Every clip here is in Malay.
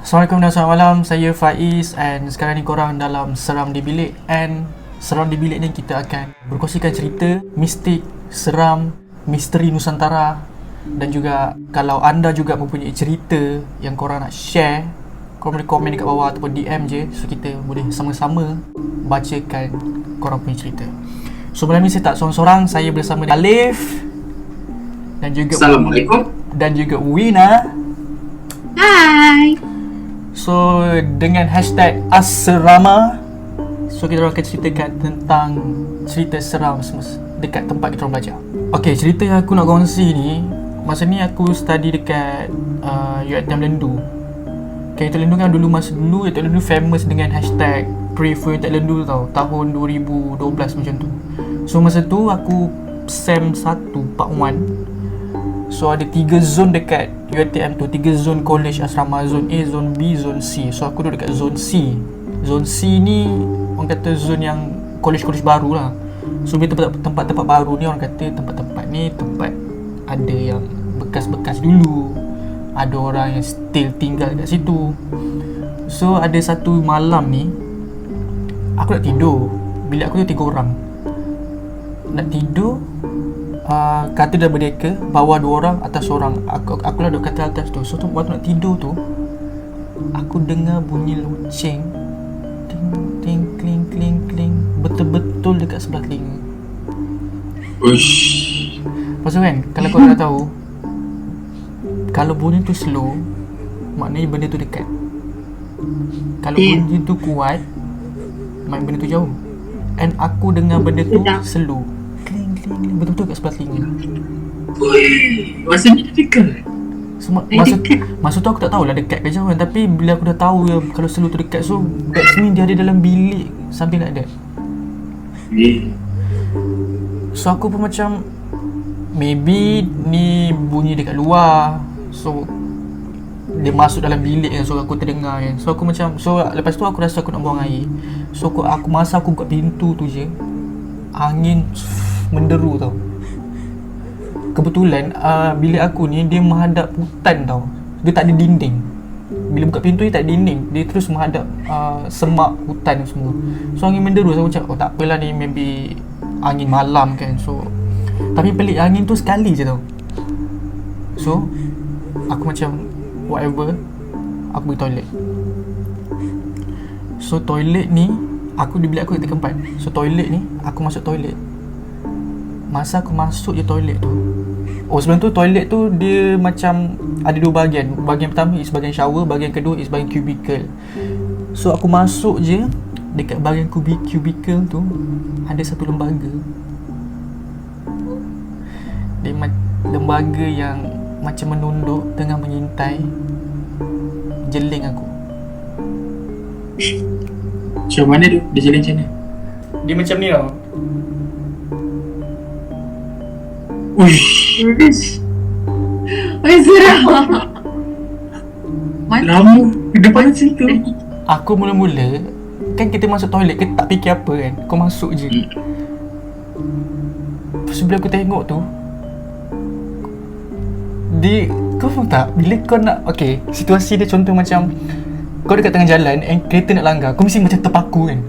Assalamualaikum dan selamat malam. Saya Faiz and sekarang ni korang dalam Seram di Bilik. And Seram di Bilik ni kita akan berkongsikan cerita mistik, seram, misteri Nusantara. Dan juga kalau anda juga mempunyai cerita yang korang nak share, korang boleh komen dekat bawah ataupun DM je. So kita boleh sama-sama bacakan korang punya cerita. So malam ni saya tak seorang-seorang, saya bersama Alif dan juga Assalamualaikum. dan juga Wina. Hai. So dengan hashtag Asrama, so kita orang akan ceritakan tentang cerita seram dekat tempat kita orang belajar. Okay, cerita yang aku nak kongsi ni, masa ni aku study dekat UiTM Lendu. Okay, UiTM Lendu kan dulu, masa dulu UiTM Lendu famous dengan hashtag Pray for UiTM Lendu tau, tahun 2012 macam tu. So masa tu aku SEM 1 Part 1. So ada 3 zone dekat UiTM tu, 3 zone college asrama, zone A, zone B, zone C. So aku duduk dekat zone C. Zone C ni orang kata zone yang college-college baru lah. So bila tempat-tempat baru ni, orang kata tempat-tempat ni tempat ada yang bekas-bekas dulu, ada orang yang still tinggal kat situ. So ada satu malam ni aku nak tidur, bilik aku tu 3 orang. Nak tidur, katil dah berdeka, bawah 2 orang, atas seorang. Aku lah duduk katil atas tu. So tu waktu nak tidur tu, aku dengar bunyi loceng, ting ting kling kling kling, betul-betul dekat sebelah telinga. Uish. Pasal kan, kalau kau nak tahu, kalau bunyi tu slow, maknanya benda tu dekat. Kalau bunyi tu kuat, maknanya benda tu jauh. And aku dengar benda tu slow, betul-betul kat sebelah telinga. Masa ni dia dekat. So, masa tu aku tak tahulah dekat ke jauh kan. Tapi bila aku dah tahu ya, kalau selalu tu dekat, so that means dia ada dalam bilik, something like that. So aku pun macam, maybe ni bunyi dekat luar, so dia masuk dalam bilik kan, so aku terdengar kan. So aku macam, so lepas tu aku rasa aku nak buang air. So aku masa aku buka pintu tu je, angin menderu tau. Kebetulan bilik aku ni dia menghadap hutan tau. Dia tak ada dinding. Bila buka pintu dia tak ada dinding, dia terus menghadap semak hutan semua. So angin menderu. So aku macam, oh tak apalah ni, maybe angin malam kan. So tapi pelik, angin tu sekali je tau. So aku macam whatever, aku pergi toilet. So toilet ni, aku di bilik aku kat tingkat 4. So toilet ni, aku masuk toilet. Masa aku masuk je toilet tu, sebelum tu toilet tu dia macam ada 2 bahagian. Bahagian pertama is bahagian shower, bahagian kedua is bahagian cubicle. So aku masuk je, dekat bahagian cubicle tu ada satu lembaga. Dia lembaga yang macam menunduk tengah menyintai jeling aku. Macam mana tu? Dia jalan macam mana? Dia macam ni tau. Uish. Oi, seram. Lama ke depan situ. Aku mula-mula, kan kita masuk toilet, kita tak fikir apa kan, kau masuk je. Lepas bila aku tengok tu, kau faham tak? Bila kau nak, okay, situasi dia contoh macam kau dekat tengah jalan and kereta nak langgar, kau mesti macam terpaku kan.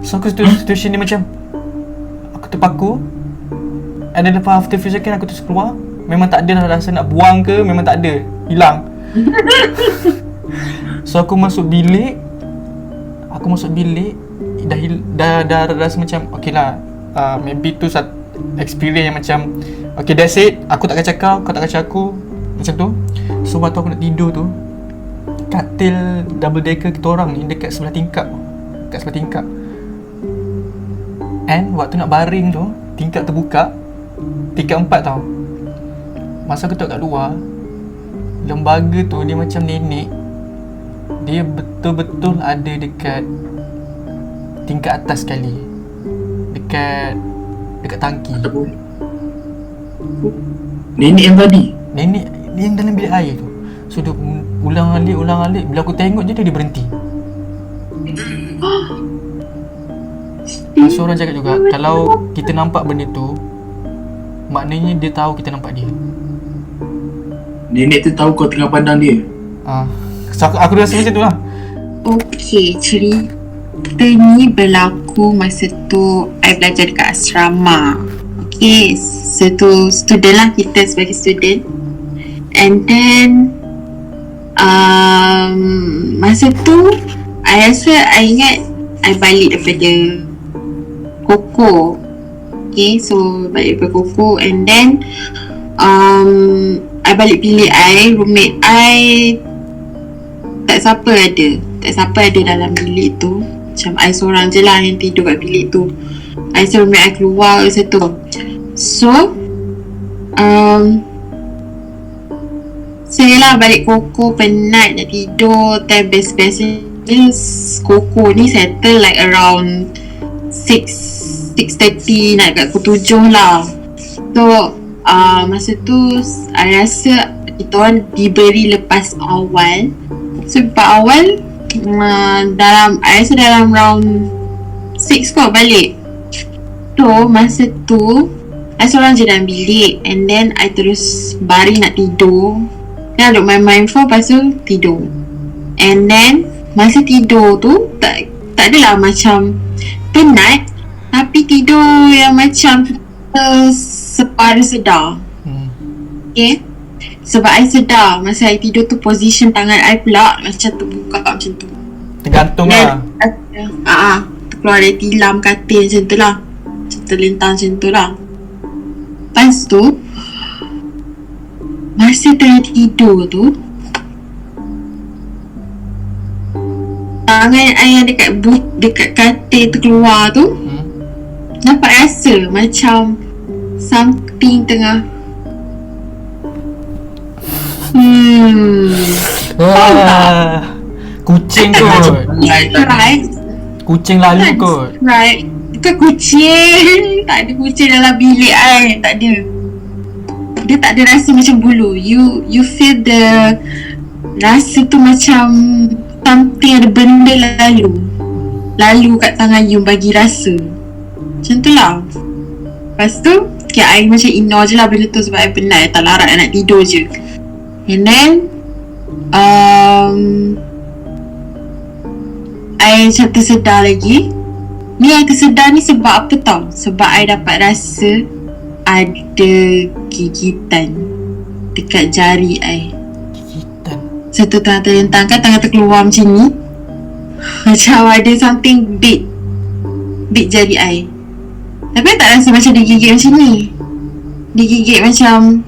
So aku situasi ni macam aku terpaku, and then lepas after few second aku terus keluar. Memang tak ada lah rasa nak buang ke, memang tak ada, hilang. So aku masuk bilik, dah rasa macam okay lah, maybe tu satu experience yang macam okay, that's it, aku tak kacau kau, kau tak kacau aku, macam tu. So waktu aku nak tidur tu, katil double decker kita orang ni dekat sebelah tingkap. And waktu nak baring tu, tingkap terbuka, tingkap 4 tau. Masa aku tengok kat luar, lembaga tu dia macam nenek. Dia betul-betul ada dekat tingkat atas sekali, dekat tangki. Nenek yang tadi? Nenek yang dalam bilik air tu. So dia ulang alik. Bila aku tengok je, dia berhenti. So orang cakap juga, kalau kita nampak benda tu, maknanya dia tahu kita nampak dia. Nenek tu tahu kau tengah pandang dia? So aku rasa macam tu lah. Okay, cerita ni berlaku masa tu I belajar dekat asrama. Okay, so tu student lah, kita sebagai student. And then masa tu I ingat I balik daripada Koko. Okay, so balik daripada Koko. And then I balik bilik roommate I tak siapa ada dalam bilik tu. Macam I seorang je lah yang tidur kat bilik tu. I suruh roommate I keluar masa tu. So saya lah balik Koko, penat nak tidur. Time biasanya Koko ni settle like around 6:30 nak kat pukul 7 lah. So masa tu I rasa kita orang diberi lepas awal. So lepas awal I rasa dalam round 6 kot balik. So masa tu I seorang je dalam bilik. And then I terus baring nak tidur. Then I duk main phone, lepas tu tidur. And then masa tidur tu tak adalah macam penat, tapi tidur yang macam separa sedar. Okay, sebab I sedar masa I tidur tu position tangan I pula macam terbuka macam tu. Tergantung lah. Keluar dari tilam katil macam tu lah, macam terlentang macam tu lah. Lepas tu masa tengah tidur tu, tangan I yang dekat katil tu keluar tu, nampak rasa macam something tengah Kucing kot. right. Kucing lalu kot. Right. Bukan kucing. Tak ada kucing dalam bilik I. Tak ada. Dia tak ada rasa macam bulu. You feel the rasa tu macam something, ada benda lalu kat tangan you bagi rasa. Macam tu lah. Lepas tu I macam ignore je lah benda tu sebab I penat, I tak larat, I nak tidur je. And then I macam tersedar lagi. Ni I tersedar ni sebab apa tau? Sebab I dapat rasa ada gigitan dekat jari I. Gigitan? Satu tengah terlentang kan, tengah terkeluar macam ni. Macam ada something big jari I. Tapi I tak rasa macam dia gigit macam ni. Dia gigit macam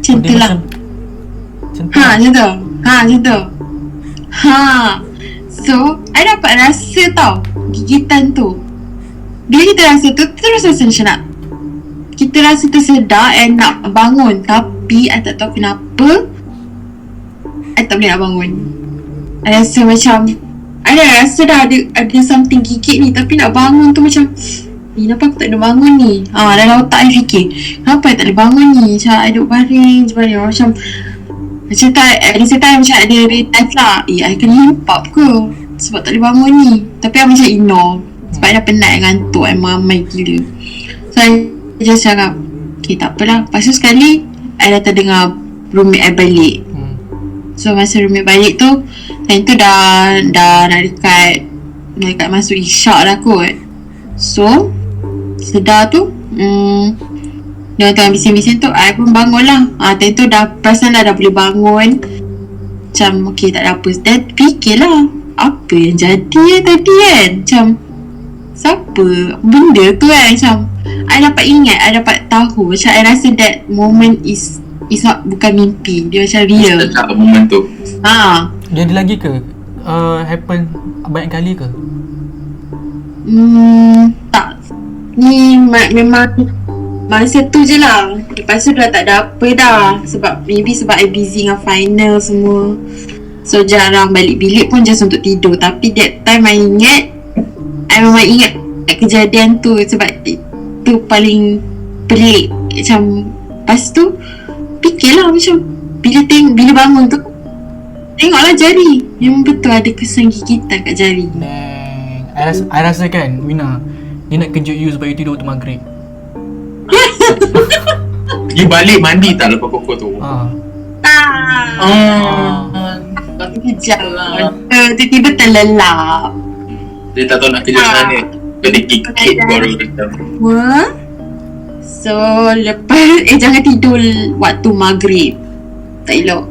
macam tu lah. Macam tu. Macam tu. So I dapat rasa tau gigitan tu. Bila kita rasa tu, terus rasa macam nak, kita rasa tersedar and nak bangun. Tapi I tak tahu kenapa I tak boleh nak bangun. I rasa macam I dah rasa dah ada something gigit ni, tapi nak bangun tu macam kenapa aku tak boleh bangun ni? Dalam otak I fikir, kenapa I tak boleh bangun ni? Macam I duduk baring macam tak, at the same time macam ada realize lah, I kena hempap ke sebab tak boleh bangun ni. Tapi I macam ignore sebab I dah penat, ngantuk, I mamai gila. So I just cakap, okay tak apalah. Lepas tu sekali I datang dengar roommate I balik. So masa roommate balik tu, time tu dah nak dekat masuk isyak dah kot. So sedar tu dia tengah bising-bising tu, I pun bangun lah. Time tu dah perasan dah boleh bangun. Macam okay tak ada apa. Dan fikirlah, apa yang jadi tadi kan? Macam siapa benda tu kan? Macam I dapat ingat, I dapat tahu. Macam I rasa that moment is not, bukan mimpi. Dia macam real. Tak moment tu. Dia ada lagi ke? Happen banyak kali ke? Tak. Ni memang masa tu je lah. Lepas tu dah tak ada apa dah. Sebab I busy dengan final semua. So jarang balik bilik pun just untuk tidur. Tapi that time I memang ingat kejadian tu. Sebab itu paling pelik. Macam lepas tu fikirlah macam bila bangun tu, tengoklah jari. Memang betul ada kesan gigitan kat jari. I rasa kan Mina, dia nak kejut you sebab you tidur waktu maghrib. You balik mandi tak lepas pokok tu? Tak. Kejap. Tiba-tiba terlelap. Dia tak tahu nak kerja macam mana. Kena gigit baru dia. So lepas jangan tidur waktu maghrib. Tak elok.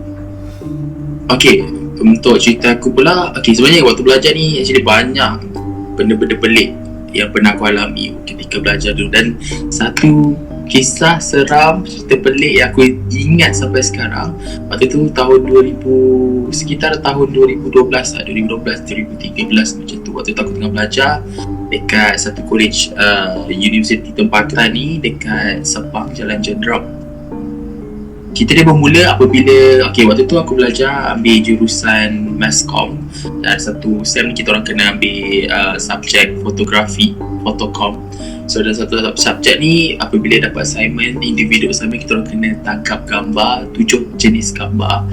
Okay, untuk cerita aku pula, okay, sebenarnya waktu belajar ni actually banyak benda-benda pelik yang pernah aku alami ketika belajar dulu. Dan satu kisah seram, cerita pelik yang aku ingat sampai sekarang, waktu tu tahun 2000, sekitar tahun 2012 lah, 2013 macam tu. Waktu tu aku tengah belajar dekat satu college universiti tempatan ni dekat Sepang, Jalan Jenderal. Kita dia bermula apabila, okay, waktu tu aku belajar ambil jurusan Masscom, dan satu SEM ni kita orang kena ambil subjek fotografi, photocom. So dalam satu subjek ni, apabila dapat assignment, individu assignment, kita orang kena tangkap gambar 7 jenis gambar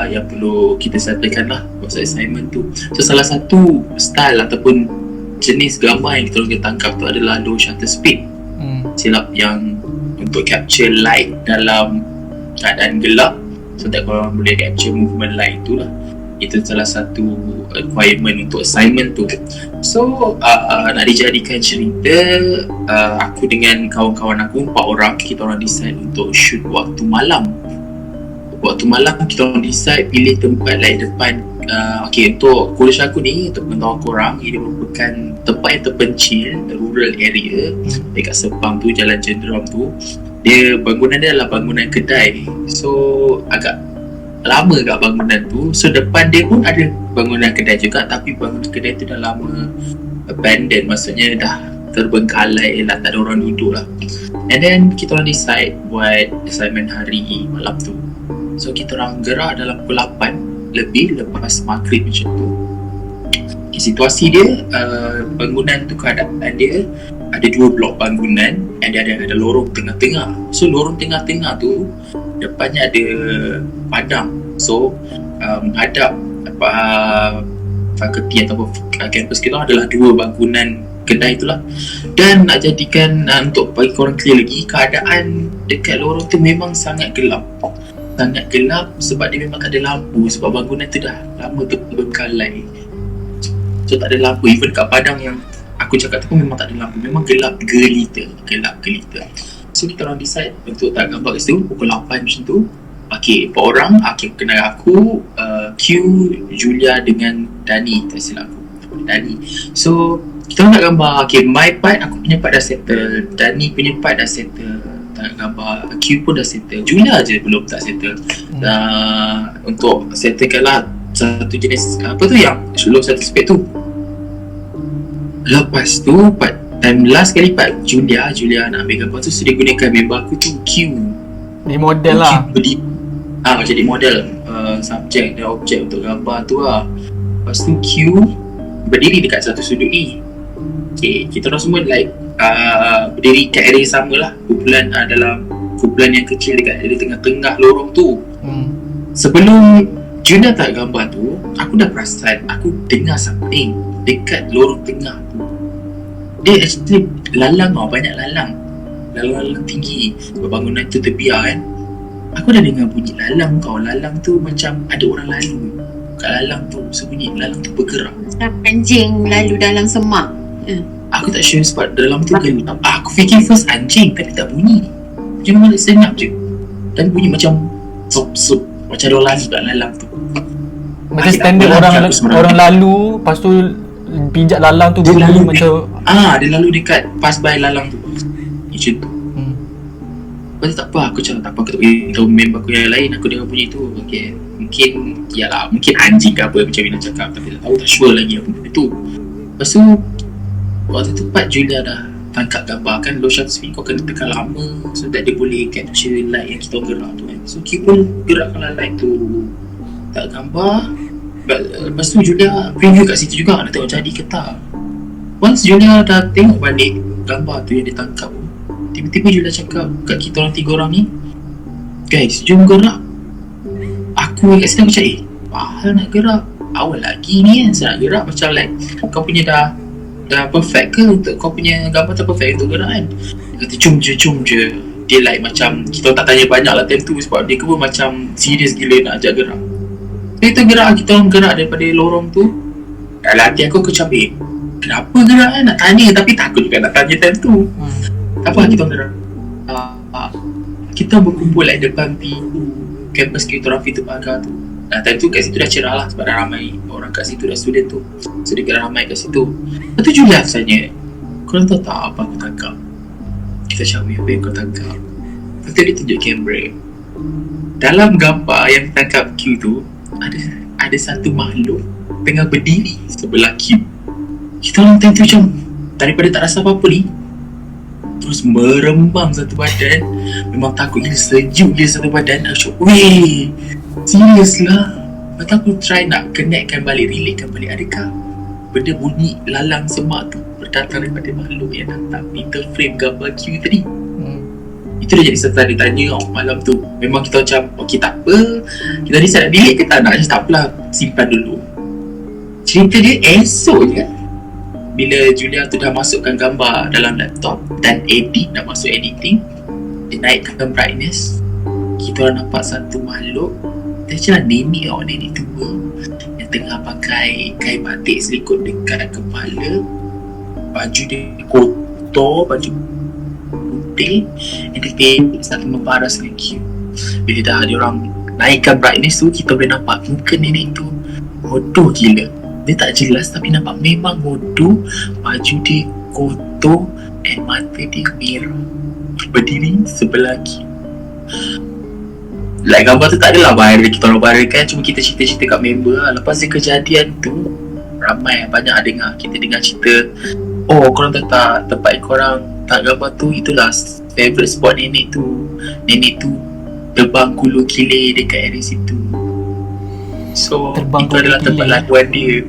yang perlu kita settlekan lah masa assignment tu. So salah satu style ataupun jenis gambar yang kita orang kena tangkap tu adalah low shutter speed. Silap yang untuk capture light dalam keadaan gelap, so that korang boleh capture movement light tu lah. Itu salah satu requirement untuk assignment tu. So nak dijadikan cerita, aku dengan kawan-kawan aku 4 orang, kita orang decide untuk shoot waktu malam. Waktu malam kita orang decide pilih tempat lain depan. Okay, untuk college aku ni, untuk pengetahuan korang, ini merupakan tempat yang terpencil, rural area dekat Sepang tu, Jalan Jenderal tu. Dia bangunan dia adalah bangunan kedai, so agak lama kat bangunan tu. So depan dia pun ada bangunan kedai juga, tapi bangunan kedai tu dah lama abandoned, maksudnya dah terbengkalai lah, tak ada orang duduk lah. And then kita orang decide buat assignment hari malam tu. So kita orang gerak dalam pukul 8 lebih lepas maghrib macam tu. Situasi dia, bangunan tu, keadaan dia ada 2 blok bangunan, and dia ada lorong tengah-tengah. So lorong tengah-tengah tu depannya ada padang. So menghadap fakulti ataupun kampus kita adalah 2 bangunan kedai itulah. Dan nak jadikan untuk bagi korang clear lagi, keadaan dekat lorong tu memang sangat gelap. Sangat gelap sebab dia memang tak ada lampu, sebab bangunan tu dah lama terbengkalai. So tak ada lampu, even kat padang yang aku cakap tu pun memang tak ada lampu, memang gelap gelita. So kita orang decide untuk tak gambar kat situ pukul 8 macam tu. Okay, 4 orang, okay, kenal aku, Q, Julia dengan Dani, tak silap aku, Dani. So kita orang nak gambar, okay, my part, aku punya part dah settle, Dani punya part dah settle, tak gambar, Q pun dah settle, Julia je belum tak settle. Untuk settlekan lah satu jenis apa tu yang low shutter speed tu. Lepas tu time last kali Julia nak ambil gambar tu, so dia gunakan member aku tu Q. Ni model lah. Jadi model subjek dan objek untuk gambar tu lah. Lepas tu Q berdiri dekat satu sudut ni. Okay, kita orang semua like berdiri kat area sama lah. Kumpulan yang kecil dekat area tengah-tengah lorong tu. Sebelum Julia tak gambar tu, aku dah perasan, aku dengar something dekat lorong tengah tu. Dia actually lalang tau, banyak lalang tinggi. Bangunan tu terbiar kan. Aku dah dengar bunyi lalang tau. Lalang tu macam ada orang lalu kat lalang tu, sebunyi lalang tu bergerak. Anjing lalu dalam semak. Aku tak sure sebab dalam tu gelap. Aku fikir first anjing, tapi tak bunyi. Macam mana senyap je. Dan bunyi macam sup macam ada orang lalu kat lalang tu. Macam standard orang lalu, lepas tu pijak lalang tu dia bunyi lalu macam dia lalu dekat pass by lalang tu. Macam tu. Lepas tu tak apa, aku cakap tak apa, aku tak beritahu member aku yang lain, aku dengar bunyi tu. Okay, mungkin anjing ke apa macam Wina cakap, tapi tak tahu, tak sure lagi apa benda tu. Lepas tu waktu tu Julia dah tangkap gambar kan, low shutter speed kau kena tekan lama so that dia boleh capture light yang kita gerak tu kan. So kita pun gerakkan light tu, tak gambar. Lepas tu Julia preview kat situ juga, nak tengok jadi ke tak. Once Julia dah tengok balik gambar tu yang dia tangkap, tiba-tiba Julia cakap kat kita orang 3 orang ni, guys jom gerak. Aku kat situ macam mahal nak gerak, awal lagi ni kan saya nak gerak. Macam like kau punya dah perfect ke untuk kau punya gambar tak perfect untuk gerak kan. Dia kata jom je. dia like macam kita tak tanya banyak lah time tu sebab dia pun macam serius gila nak ajak gerak. Kita gerak, kita orang gerak daripada lorong tu. Dalam hati aku macam kenapa gerak nak tanya tapi takut juga nak tanya time tu. Tak apa, kita orang gerak. Kita berkumpul like depan pintu kampus kriptografi tu pagar tu. Time tu kat situ dah cerah lah sebab dah ramai orang kat situ, dah student tu. So dia ramai kat situ. Lepas tu Julia tanya, korang tahu tak apa aku tangkap? Kita cakap, apa yang kau tangkap? Lepas tu dia tunjuk kamera. Dalam gambar yang tangkap Q tu, ada satu makhluk tengah berdiri sebelah Q. Kita orang time tu macam, daripada tak rasa apa-apa ni, terus merembang satu badan. Memang takut gila, sejuk gila satu badan. Aku cakap, weh, serius lah. Lepas tu aku try nak connectkan balik, relatekan balik. Adakah benda bunyi lalang semak tu berdatang daripada makhluk yang datang pinter frame gambar Q tadi? Itu dah jadi satu tanda tanya malam tu. Memang kita macam, okay tak apa, kita decide nak delete ke tak nak, just tak apalah, simpan dulu. Cerita dia esok je bila Julia tu dah masukkan gambar dalam laptop dan edit, dah masuk editing, dia naikkan brightness, kita orang nampak satu makhluk. Dia macam nenek tau, nenek tua yang tengah pakai kain batik selikut dekat kepala. Baju dia kotor, baju putih, and dia pendek satu membaras dengan Q. Bila dah ada orang naikkan brightness tu, kita boleh nampak muka nenek tu bodoh gila. Dia tak jelas tapi nampak memang bodoh. Baju dia kotor and mata dia merah, berdiri sebelah Q. Like gambar tu tak adalah viral, kita orang viral kan, cuma kita cerita-cerita kat member lah. Lepas dia kejadian tu, ramai banyak dengar, kita dengar cerita, oh korang tahu tak, tempat korang tak gambar tu, itulah favourite spot nenek tu. Nenek tu terbang kulu kilir dekat area situ. So terbang itu adalah tempat laluan dia.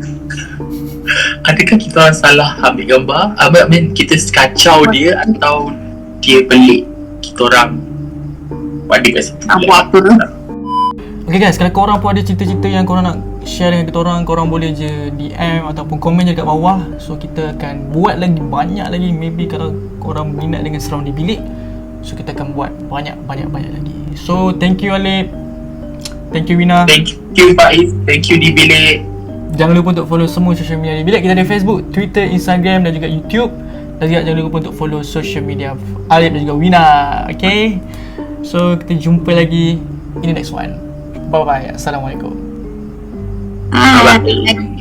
Adakah kita orang salah ambil gambar? I mean, kita kacau dia atau dia pelik kita orang pada kat situ? Apa? Okay guys, kalau korang pun ada cerita-cerita yang korang nak share dengan kita orang, korang boleh je DM ataupun komen je dekat bawah. So kita akan buat lagi banyak lagi. Maybe kalau korang minat dengan seram di bilik, so kita akan buat banyak lagi. So thank you Alip, thank you Wina, Thank you Faiz, thank you di bilik. Jangan lupa untuk follow semua social media di bilik. Kita ada Facebook, Twitter, Instagram dan juga YouTube. Dan juga jangan lupa untuk follow social media Alip dan juga Wina. Okay, so kita jumpa lagi in the next one. Bye bye. Assalamualaikum. Bye-bye.